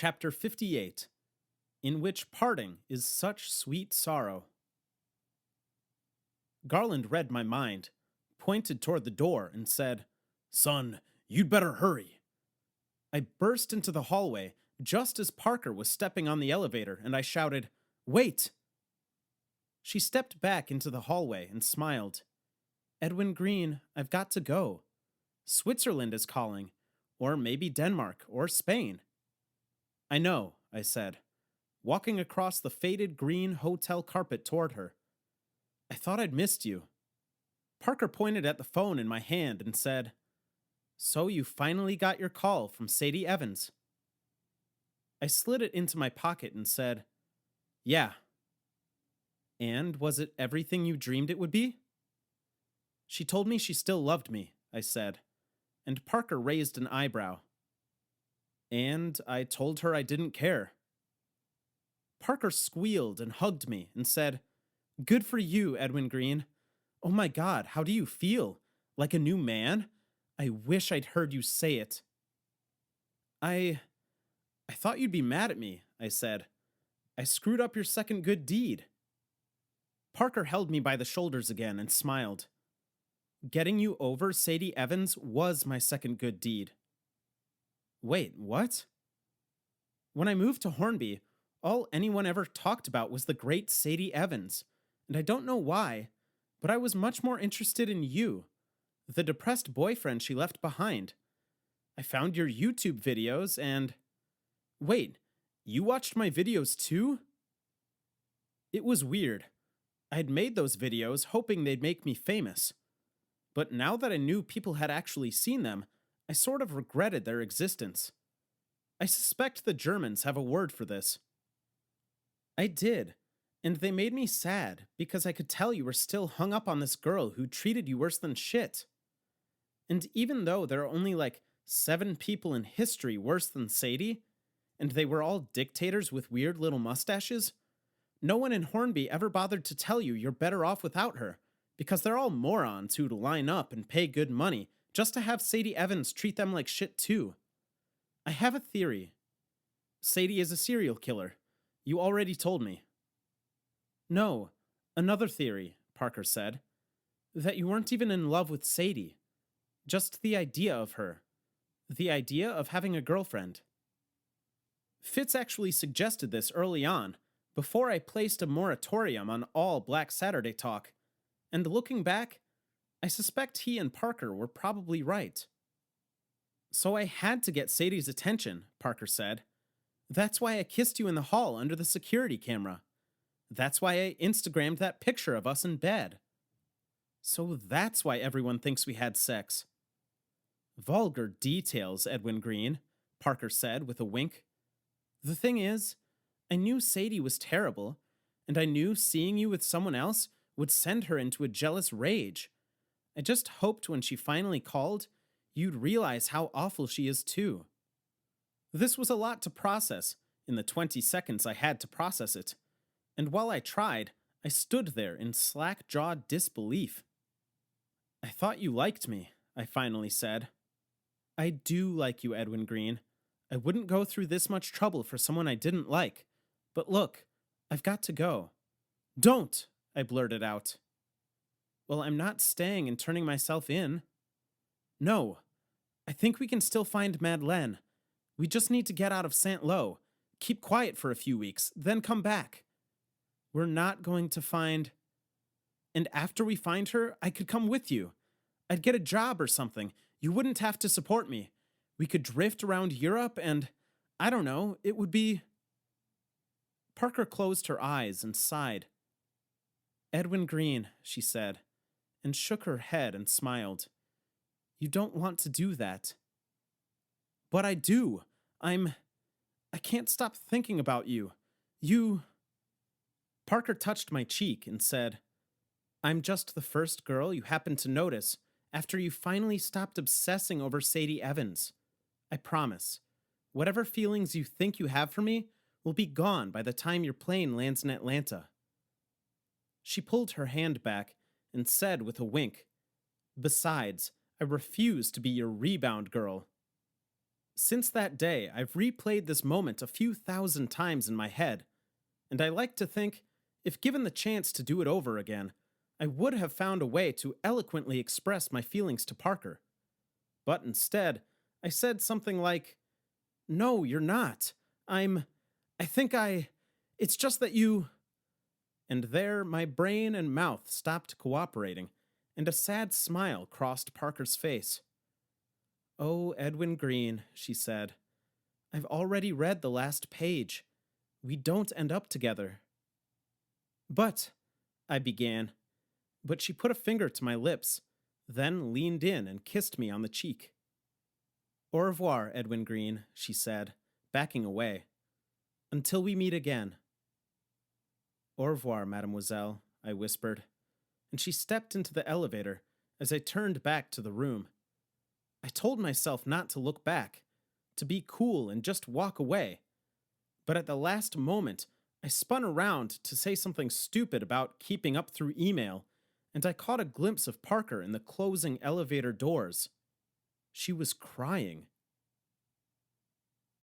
Chapter 58, in which parting is such sweet sorrow. Garland read my mind, pointed toward the door, and said, "Son, you'd better hurry." I burst into the hallway just as Parker was stepping on the elevator, and I shouted, "Wait!" She stepped back into the hallway and smiled. "Edwin Green, I've got to go. Switzerland is calling, or maybe Denmark or Spain." "I know," I said, walking across the faded green hotel carpet toward her. "I thought I'd missed you." Parker pointed at the phone in my hand and said, "So you finally got your call from Sadie Evans." I slid it into my pocket and said, "Yeah." "And was it everything you dreamed it would be?" "She told me she still loved me," I said, and Parker raised an eyebrow. "And I told her I didn't care." Parker squealed and hugged me and said, "Good for you, Edwin Green. Oh my God, how do you feel? Like a new man? I wish I'd heard you say it." I thought you'd be mad at me," I said. "I screwed up your second good deed." Parker held me by the shoulders again and smiled. "Getting you over Sadie Evans was my second good deed." "Wait, what?" "When I moved to Hornby, all anyone ever talked about was the great Sadie Evans, and I don't know why, but I was much more interested in you, the depressed boyfriend she left behind. I found your YouTube videos and... Wait, you watched my videos too?" It was weird. I had made those videos hoping they'd make me famous. But now that I knew people had actually seen them, I sort of regretted their existence. I suspect the Germans have a word for this. "I did, and they made me sad because I could tell you were still hung up on this girl who treated you worse than shit. And even though there are only like 7 people in history worse than Sadie, and they were all dictators with weird little mustaches, no one in Hornby ever bothered to tell you you're better off without her, because they're all morons who'd line up and pay good money just to have Sadie Evans treat them like shit too. I have a theory. Sadie is a serial killer. You already told me." "No, another theory," Parker said. "That you weren't even in love with Sadie. Just the idea of her. The idea of having a girlfriend." Fitz actually suggested this early on, before I placed a moratorium on all Black Saturday talk, and looking back, I suspect he and Parker were probably right. "So I had to get Sadie's attention," Parker said. "That's why I kissed you in the hall under the security camera. That's why I Instagrammed that picture of us in bed. So that's why everyone thinks we had sex." "Vulgar details, Edwin Green," Parker said with a wink. "The thing is, I knew Sadie was terrible, and I knew seeing you with someone else would send her into a jealous rage. I just hoped when she finally called, you'd realize how awful she is too." This was a lot to process in the 20 seconds I had to process it, and while I tried, I stood there in slack-jawed disbelief. "I thought you liked me," I finally said. "I do like you, Edwin Green. I wouldn't go through this much trouble for someone I didn't like. But look, I've got to go." "Don't!" I blurted out. "Well, I'm not staying and turning myself in." "No. I think we can still find Madeleine. We just need to get out of St. Lo, keep quiet for a few weeks, then come back. We're not going to find... And after we find her, I could come with you. I'd get a job or something. You wouldn't have to support me. We could drift around Europe and... I don't know, it would be..." Parker closed her eyes and sighed. "Edwin Green," she said, and shook her head and smiled. "You don't want to do that." "But I do. I can't stop thinking about you. You..." Parker touched my cheek and said, "I'm just the first girl you happened to notice after you finally stopped obsessing over Sadie Evans. I promise. Whatever feelings you think you have for me will be gone by the time your plane lands in Atlanta." She pulled her hand back and said with a wink, "Besides, I refuse to be your rebound girl." Since that day, I've replayed this moment a few thousand times in my head, and I like to think, if given the chance to do it over again, I would have found a way to eloquently express my feelings to Parker. But instead, I said something like, "No, you're not. I think It's just that you." And there, my brain and mouth stopped cooperating, and a sad smile crossed Parker's face. "Oh, Edwin Green," she said, "I've already read the last page. We don't end up together." "But," I began, but she put a finger to my lips, then leaned in and kissed me on the cheek. "Au revoir, Edwin Green," she said, backing away. "Until we meet again." "Au revoir, mademoiselle," I whispered, and she stepped into the elevator as I turned back to the room. I told myself not to look back, to be cool and just walk away. But at the last moment, I spun around to say something stupid about keeping up through email, and I caught a glimpse of Parker in the closing elevator doors. She was crying.